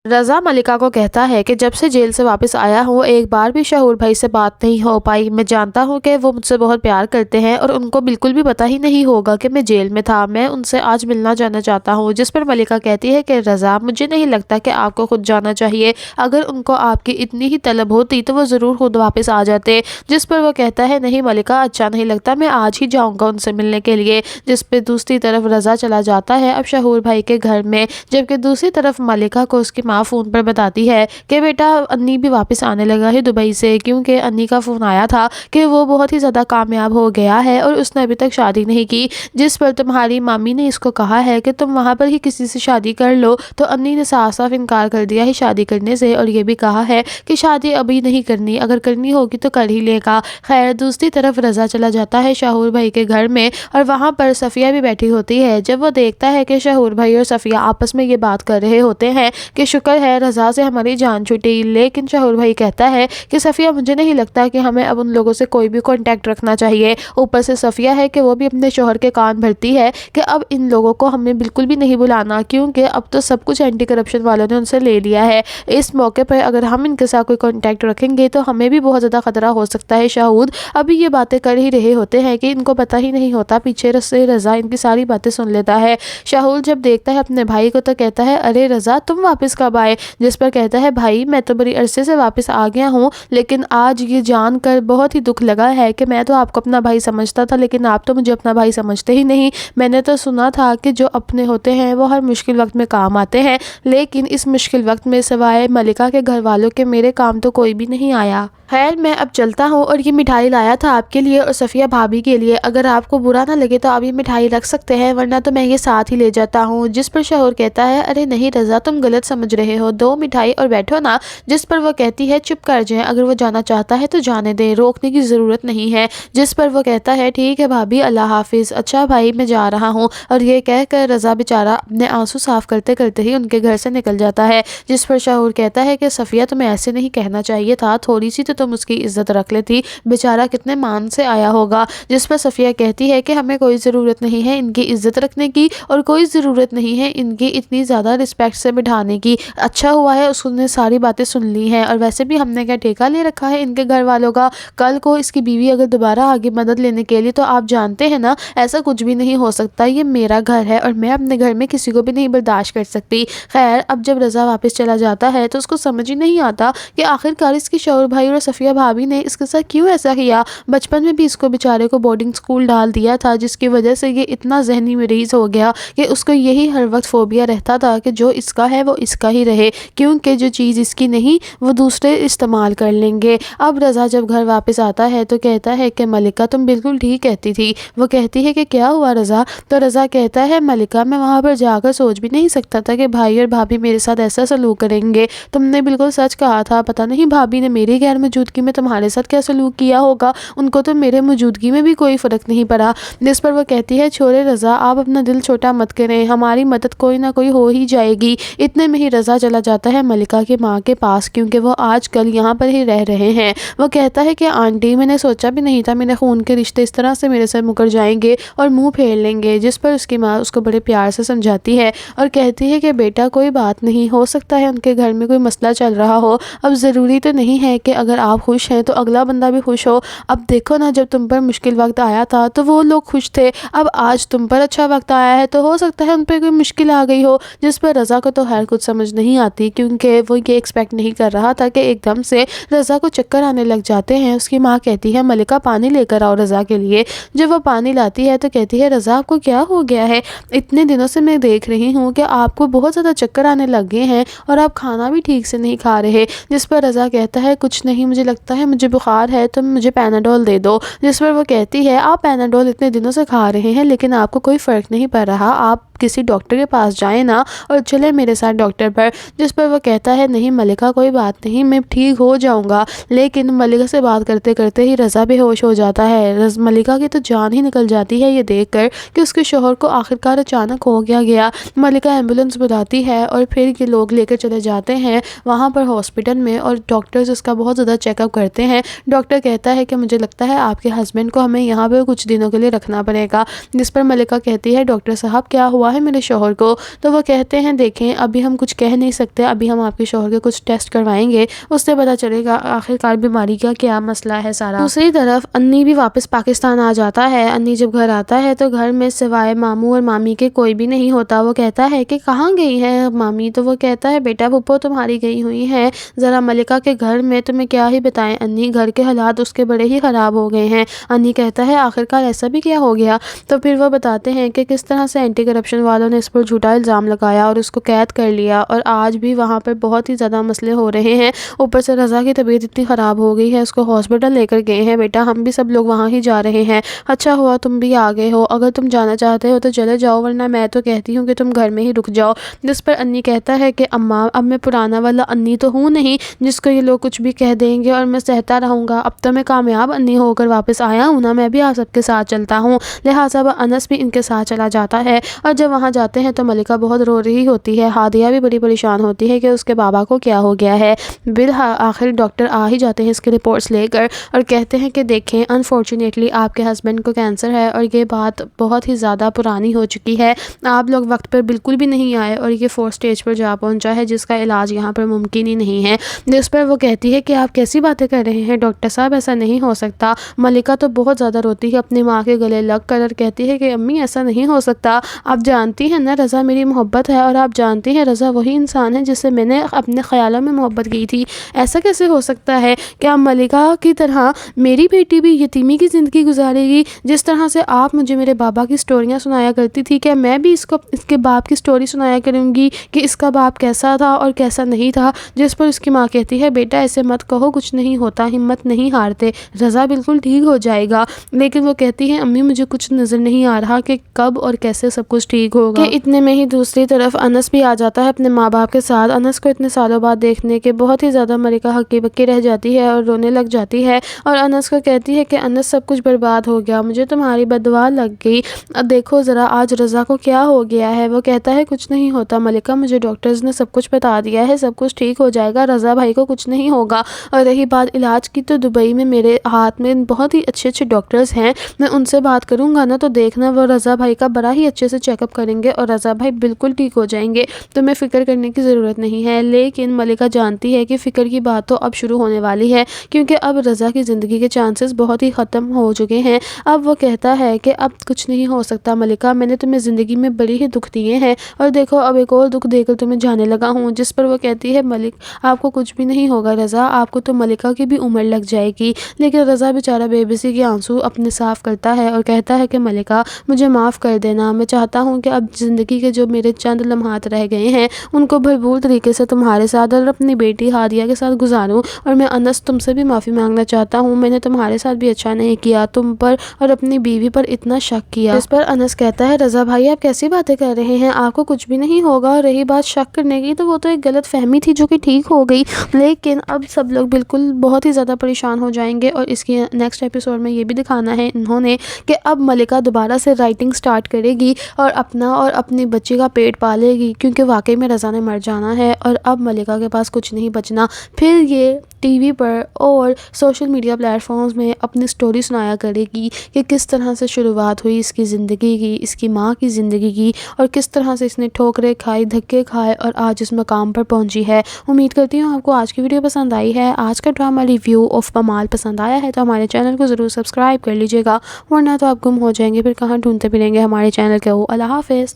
رضا ملکہ کو کہتا ہے کہ جب سے جیل سے واپس آیا ہوں ایک بار بھی شہور بھائی سے بات نہیں ہو پائی۔ میں جانتا ہوں کہ وہ مجھ سے بہت پیار کرتے ہیں اور ان کو بالکل بھی پتہ ہی نہیں ہوگا کہ میں جیل میں تھا۔ میں ان سے آج ملنا جانا چاہتا ہوں۔ جس پر ملکہ کہتی ہے کہ رضا، مجھے نہیں لگتا کہ آپ کو خود جانا چاہیے۔ اگر ان کو آپ کی اتنی ہی طلب ہوتی تو وہ ضرور خود واپس آ جاتے۔ جس پر وہ کہتا ہے نہیں ملکہ، اچھا نہیں لگتا، میں آج ہی جاؤں گا ان سے ملنے کے لیے۔ جس پہ دوسری طرف رضا چلا جاتا ہے اب شہور بھائی کے گھر میں، جبکہ دوسری طرف ملکہ کو اس کی ماں فون پر بتاتی ہے کہ بیٹا انی بھی واپس آنے لگا ہے دبئی سے، کیونکہ انی کا فون آیا تھا کہ وہ بہت ہی زیادہ کامیاب ہو گیا ہے اور اس نے ابھی تک شادی نہیں کی۔ جس پر تمہاری مامی نے اس کو کہا ہے کہ تم وہاں پر ہی کسی سے شادی کر لو، تو انی نے صاف صاف انکار کر دیا ہے شادی کرنے سے، اور یہ بھی کہا ہے کہ شادی ابھی نہیں کرنی، اگر کرنی ہوگی تو کر ہی لے گا۔ خیر دوسری طرف رضا چلا جاتا ہے شہور بھائی کے گھر میں اور وہاں پر صفیہ بھی بیٹھی ہوتی ہے۔ جب وہ دیکھتا ہے کہ شہور بھائی اور صفیہ آپس میں یہ بات کر رہے ہوتے ہیں کہ شکر ہے رضا سے ہماری جان چھوٹی، لیکن شہور بھائی کہتا ہے کہ صفیہ، مجھے نہیں لگتا کہ ہمیں اب ان لوگوں سے کوئی بھی کانٹیکٹ رکھنا چاہیے۔ اوپر سے صفیہ ہے کہ وہ بھی اپنے شوہر کے کان بھرتی ہے کہ اب ان لوگوں کو ہمیں بالکل بھی نہیں بلانا، کیونکہ اب تو سب کچھ اینٹی کرپشن والوں نے ان سے لے لیا ہے۔ اس موقع پر اگر ہم ان کے ساتھ کوئی کانٹیکٹ رکھیں گے تو ہمیں بھی بہت زیادہ خطرہ ہو سکتا ہے۔ شاہد ابھی یہ باتیں کر ہی رہے ہوتے ہیں کہ ان کو پتہ ہی نہیں ہوتا پیچھے سے رضا ان کی ساری باتیں سن لیتا ہے۔ شاہد جب دیکھتا ہے اپنے بھائی کو تو کہتا ہے ارے رضا، تم واپس کب آئے؟ جس پر کہتا ہے بھائی میں تو بڑی عرصے سے واپس آ گیا ہوں، لیکن آج یہ جان کر بہت ہی دکھ لگا ہے کہ میں تو آپ کو اپنا بھائی سمجھتا تھا، لیکن آپ تو مجھے اپنا بھائی سمجھتے ہی نہیں۔ میں نے تو سنا تھا کہ جو اپنے ہوتے ہیں وہ ہر مشکل وقت میں کام آتے ہیں، لیکن اس مشکل وقت میں سوائے ملکہ کے گھر والوں کے میرے کام تو کوئی بھی نہیں آیا۔ خیر میں اب چلتا ہوں، اور یہ مٹھائی لایا تھا آپ کے لیے اور صفیہ بھابھی کے لیے، اگر آپ کو برا نہ لگے تو آپ یہ مٹھائی رکھ سکتے ہیں، ورنہ تو میں یہ ساتھ ہی لے جاتا ہوں۔ جس پر شوہر کہتا ہے ارے نہیں رضا، تم غلط سمجھ رہے ہو، دو مٹھائی اور بیٹھو نا۔ جس پر وہ کہتی ہے چپ کر جائیں، اگر وہ جانا چاہتا ہے تو جانے دیں، روکنے کی ضرورت نہیں ہے۔ جس پر وہ کہتا ہے ٹھیک ہے بھابھی، اللہ حافظ، اچھا بھائی میں جا رہا ہوں، اور یہ کہہ کر رضا بیچارہ اپنے آنسو صاف کرتے کرتے ہی ان کے گھر سے نکل جاتا ہے۔ جس پر شوہر کہتا ہے کہ صفیہ تمہیں ایسے نہیں کہنا چاہیے تھا، تھوڑی سی تو تم اس کی عزت رکھ لیتی، بیچارہ کتنے مان سے آیا ہوگا۔ جس پر صفیہ کہتی ہے کہ ہمیں کوئی ضرورت نہیں ہے ان کی عزت رکھنے کی، اور کوئی ضرورت نہیں ہے ان کی اتنی زیادہ رسپیکٹ سے بٹھانے کی، اچھا ہوا ہے اس نے ساری باتیں سن لی ہیں، اور ویسے بھی ہم نے کیا ٹھیکہ لے رکھا ہے ان کے گھر والوں کا؟ کل کو اس کی بیوی اگر دوبارہ آگے مدد لینے کے لیے، تو آپ جانتے ہیں نا ایسا کچھ بھی نہیں ہو سکتا، یہ میرا گھر ہے اور میں اپنے گھر میں کسی کو بھی نہیں برداشت کر سکتی۔ خیر اب جب رضا واپس چلا جاتا ہے تو اس کو سمجھ ہی نہیں آتا کہ آخرکار اس کے شوہر بھائی اور صفیہ بھابھی نے اس کے ساتھ کیوں ایسا کیا۔ بچپن میں بھی اس کو بیچارے کو بورڈنگ سکول ڈال دیا تھا، جس کی وجہ سے یہ اتنا ذہنی مریض ہو گیا کہ اس کو یہی ہر وقت فوبیا رہتا تھا کہ جو اس کا ہے وہ اس کا ہی رہے، کیونکہ جو چیز اس کی نہیں وہ دوسرے استعمال کر لیں گے۔ اب رضا جب گھر واپس آتا ہے تو کہتا ہے کہ ملکہ تم بالکل ٹھیک کہتی تھی۔ وہ کہتی ہے کہ کیا ہوا رضا؟ تو رضا کہتا ہے ملکہ میں وہاں پر جا کر سوچ بھی نہیں سکتا تھا کہ بھائی اور بھابھی میرے ساتھ ایسا سلوک کریں گے۔ تم نے بالکل سچ کہا تھا، پتہ نہیں بھابھی نے میری غیر موجودگی میں تمہارے ساتھ کیا سلوک کیا ہوگا، ان کو تو میرے موجودگی میں بھی کوئی فرق نہیں پڑا۔ جس پر وہ کہتی ہے چھوڑے رضا، آپ اپنا دل چھوٹا مت کریں، ہماری مدد کوئی نہ کوئی ہو ہی جائے گی۔ اتنے میں ہی رضا چلا جاتا ہے ملکہ کی ماں کے پاس، کیونکہ وہ آج کل یہاں پر ہی رہ رہے ہیں۔ وہ کہتا ہے کہ آنٹی میں نے سوچا بھی نہیں تھا میرے خون کے رشتے اس طرح سے میرے سے مکر جائیں گے اور منہ پھیر لیں گے۔ جس پر اس کی ماں اس کو بڑے پیار سے سمجھاتی ہے اور کہتی ہے کہ بیٹا کوئی بات نہیں، ہو سکتا ہے ان کے گھر میں کوئی مسئلہ چل رہا ہو، اب ضروری تو نہیں ہے کہ اگر آپ خوش ہیں تو اگلا بندہ بھی خوش ہو۔ اب دیکھو نا جب تم پر مشکل وقت آیا تھا تو وہ لوگ خوش تھے، اب آج تم پر اچھا وقت آیا ہے تو ہو سکتا ہے ان پہ کوئی مشکل آ گئی ہو۔ جس پر رضا کو تو خیر کچھ سمجھ نہیں آتی، کیونکہ وہ یہ ایکسپیکٹ نہیں کر رہا تھا کہ ایک دم سے رضا کو چکر آنے لگ جاتے ہیں۔ اس کی ماں کہتی ہے ملکہ پانی لے کر آؤ رضا کے لیے۔ جب وہ پانی لاتی ہے تو کہتی ہے رضا آپ کو کیا ہو گیا ہے؟ اتنے دنوں سے میں دیکھ رہی ہوں کہ آپ کو بہت زیادہ چکر آنے لگ گئے ہیں اور آپ کھانا بھی ٹھیک سے نہیں کھا رہے۔ جس پر رضا کہتا ہے کچھ نہیں، مجھے لگتا ہے مجھے بخار ہے، تم مجھے پیناڈول دے دو۔ جس پر وہ کہتی ہے آپ پیناڈول اتنے دنوں سے کھا رہے ہیں لیکن آپ کو کوئی فرق نہیں پڑ رہا، آپ کسی ڈاکٹر کے پاس جائیں نا اور چلے میرے ساتھ ڈاکٹر پر۔ جس پر وہ کہتا ہے نہیں ملکہ کوئی بات نہیں، میں ٹھیک ہو جاؤں گا۔ لیکن ملکہ سے بات کرتے کرتے ہی رضا بے ہوش ہو جاتا ہے۔ ملکہ کی تو جان ہی نکل جاتی ہے یہ دیکھ کر کہ اس کے شوہر کو آخرکار اچانک ہو گیا۔ ملکہ ایمبولنس بلاتی ہے اور پھر یہ لوگ لے کر چلے جاتے ہیں وہاں پر ہاسپٹل میں، اور ڈاکٹرز اس کا بہت زیادہ چیک اپ کرتے ہیں۔ ڈاکٹر کہتا ہے کہ مجھے لگتا ہے آپ کے ہسبینڈ کو ہمیں یہاں پہ کچھ دنوں کے لیے رکھنا پڑے گا، جس پر ملکہ کہتی ہے ڈاکٹر صاحب کیا ہوا ہے میرے شوہر کو؟ تو وہ کہتے ہیں دیکھیں ابھی ہم کچھ کہہ نہیں سکتے، ابھی ہم آپ کے شوہر کے کچھ ٹیسٹ کروائیں گے، اس سے پتہ چلے گا آخرکار بیماری کا کیا مسئلہ ہے سارا۔ دوسری طرف انی بھی واپس پاکستان آ جاتا ہے۔ انی جب گھر آتا ہے تو گھر میں سوائے ماموں اور مامی کے کوئی بھی نہیں ہوتا۔ وہ کہتا ہے کہ کہاں گئی ہیں مامی؟ تو وہ کہتا ہے بیٹا پھپھو تمہاری گئی ہوئی ہیں ذرا ملکہ کے گھر میں، تمہیں کیا ہی بتائیں انی، گھر کے حالات اس کے بڑے ہی خراب ہو گئے ہیں۔ انی کہتا ہے آخرکار ایسا بھی کیا ہو گیا؟ تو پھر وہ بتاتے ہیں کہ کس طرح سے اینٹی کرپشن والوں نے اس پر جھوٹا الزام لگایا اور اس کو قید کر لیا، اور آج بھی وہاں پر بہت ہی زیادہ مسئلے ہو رہے ہیں۔ اوپر سے رضا کی طبیعت اتنی خراب ہو گئی ہے، اس کو ہاسپٹل لے کر گئے ہیں۔ بیٹا ہم بھی سب لوگ وہاں ہی جا رہے ہیں، اچھا ہوا تم بھی آ گئے ہو، اگر تم جانا چاہتے ہو تو چلے جاؤ ورنہ میں تو کہتی ہوں کہ تم گھر میں ہی رک جاؤ۔ جس پر انی کہتا ہے کہ اماں اب میں پرانا والا انی تو ہوں نہیں جس کو یہ لوگ کچھ بھی کہہ دیں گے اور میں سہتا رہوں گا، اب تو میں کامیاب انی ہو کر واپس آیا ہوں نا، میں بھی آپ سب کے ساتھ چلتا ہوں۔ لہٰذا انس بھی ان کے ساتھ چلا جاتا ہے، اور جب وہاں جاتے ہیں تو ملکہ بہت رو رہی ہوتی ہے، ہادیہ بھی بڑی پریشان ہوتی ہے کہ اس کے بابا کو کیا ہو گیا ہے۔ بالآخر ڈاکٹر آ ہی جاتے ہیں اس کے رپورٹس لے کر اور کہتے ہیں کہ دیکھیں انفارچونیٹلی آپ کے ہسبینڈ کو کینسر ہے اور یہ بات بہت ہی زیادہ پرانی ہو چکی ہے، آپ لوگ وقت پر بالکل بھی نہیں آئے اور یہ 4 سٹیج پر جا پہنچا ہے جس کا علاج یہاں پر ممکن ہی نہیں ہے۔ جس پر وہ کہتی ہے کہ آپ کیسی باتیں کر رہے ہیں ڈاکٹر صاحب، ایسا نہیں ہو سکتا۔ ملکہ تو بہت زیادہ روتی ہے اپنی ماں کے گلے لگ کر اور کہتی ہے کہ امی ایسا نہیں ہو سکتا، آپ جانتی ہیں نا رضا میری محبت ہے، اور آپ جانتی ہیں رضا وہی انسان ہے جس سے میں نے اپنے خیالوں میں محبت کی تھی، ایسا کیسے ہو سکتا ہے؟ کیا ملکہ کی طرح میری بیٹی بھی یتیمی کی زندگی گزارے گی؟ جس طرح سے آپ مجھے میرے بابا کی سٹوریاں سنایا کرتی تھی، کیا میں بھی اس کے باپ کی سٹوری سنایا کروں گی کہ اس کا باپ کیسا تھا اور کیسا نہیں تھا؟ جس پر اس کی ماں کہتی ہے بیٹا ایسے مت کہو، کچھ نہیں ہوتا، ہمت نہیں ہارتے، رضا بالکل ٹھیک ہو جائے گا۔ لیکن وہ کہتی ہے امی مجھے کچھ نظر نہیں آ رہا کہ کب اور کیسے سب کچھ ٹھیک ہوگا۔ کہ اتنے میں ہی دوسری طرف انس بھی آ جاتا ہے اپنے ماں باپ کے ساتھ۔ انس کو اتنے سالوں بعد دیکھنے کے بہت ہی زیادہ ملکہ ہکی بکی رہ جاتی ہے اور رونے لگ جاتی ہے، اور انس کو کہتی ہے کہ انس سب کچھ برباد ہو گیا، مجھے تمہاری بد دعا لگ گئی، دیکھو ذرا آج رضا کو کیا ہو گیا ہے۔ وہ کہتا ہے کچھ نہیں ہوتا ملکہ، مجھے ڈاکٹرز نے سب کچھ بتا دیا ہے، سب کچھ ٹھیک ہو جائے گا، رضا بھائی کو کچھ نہیں ہوگا۔ اور رہی بات علاج کی تو دبئی میں میرے ہاتھ میں بہت ہی اچھے ڈاکٹرز ہیں، میں ان سے بات کروں گا نا تو دیکھنا وہ رضا بھائی کا بڑا ہی اچھے سے چیک اپ کریں گے اور رضا بھائی بالکل ٹھیک ہو جائیں گے، تمہیں فکر کرنے کی ضرورت نہیں ہے۔ لیکن ملکہ جانتی ہے کہ فکر کی بات تو اب شروع ہونے والی ہے، کیونکہ اب رضا کی زندگی کے چانسز بہت ہی ختم ہو چکے ہیں۔ اب وہ کہتا ہے کہ اب کچھ نہیں ہو سکتا ملکہ، میں نے تمہیں زندگی میں بڑی ہی دکھ دیے ہیں اور دیکھو اب ایک اور دکھ دے کر تمہیں جانے لگا ہوں۔ جس پر وہ کہتی ہے ملک آپ کو کچھ بھی نہیں ہوگا رضا، آپ کو تو ملکہ کی بھی عمر لگ جائے گی۔ لیکن رضا بیچارہ بے بسی کے آنسو اپنے صاف کرتا ہے اور کہتا ہے کہ ملکہ مجھے معاف کر دینا، میں چاہتا ہوں کہ اب زندگی کے جو میرے چند لمحات رہ گئے ہیں ان کو بھرپور طریقے سے تمہارے ساتھ اور اپنی بیٹی ہادیہ کے ساتھ گزاروں، اور میں انس تم سے بھی معافی مانگنا چاہتا ہوں، میں نے تمہارے ساتھ بھی اچھا نہیں کیا، تم پر اور اپنی بیوی پر اتنا شک کیا۔ اس پر انس کہتا ہے رضا بھائی آپ کیسی باتیں کر رہے ہیں، آپ کو کچھ بھی نہیں ہوگا، اور رہی بات شک کرنے کی تو وہ تو ایک غلط فہمی تھی جو کہ ٹھیک ہو گئی، لیکن اب سب لوگ بالکل بہت ہی زیادہ پریشان ہو جائیں گے۔ اور اس کی نیکسٹ ایپیسوڈ میں یہ بھی دکھانا ہے انہوں نے کہ اب ملکہ دوبارہ سے رائٹنگ سٹارٹ کرے گی اور اپنا اور اپنی بچی کا پیٹ پالے گی، کیونکہ واقعی میں رضا نے مر جانا ہے اور اب ملکہ کے پاس کچھ نہیں بچنا۔ پھر یہ ٹی وی پر اور سوشل میڈیا پلیٹ فارمز میں اپنی سٹوری سنایا کرے گی کہ کس طرح سے شروعات ہوئی اس کی زندگی کی، اس کی ماں کی زندگی کی، اور کس طرح سے اس نے ٹھوکریں کھائی، دھکے کھائے اور آج اس مقام پر پہنچی ہے۔ امید کرتی ہوں آپ کو آج کی ویڈیو پسند آئی ہے، آج کا ڈرامہ ریویو آف کمال پسند آیا ہے تو ہمارے چینل کو ضرور سبسکرائب کر لیجیے گا، ورنہ تو آپ گم ہو جائیں گے، پھر کہاں ڈھونڈتے پھریں گے ہمارے چینل کو۔ اللہ حافظ۔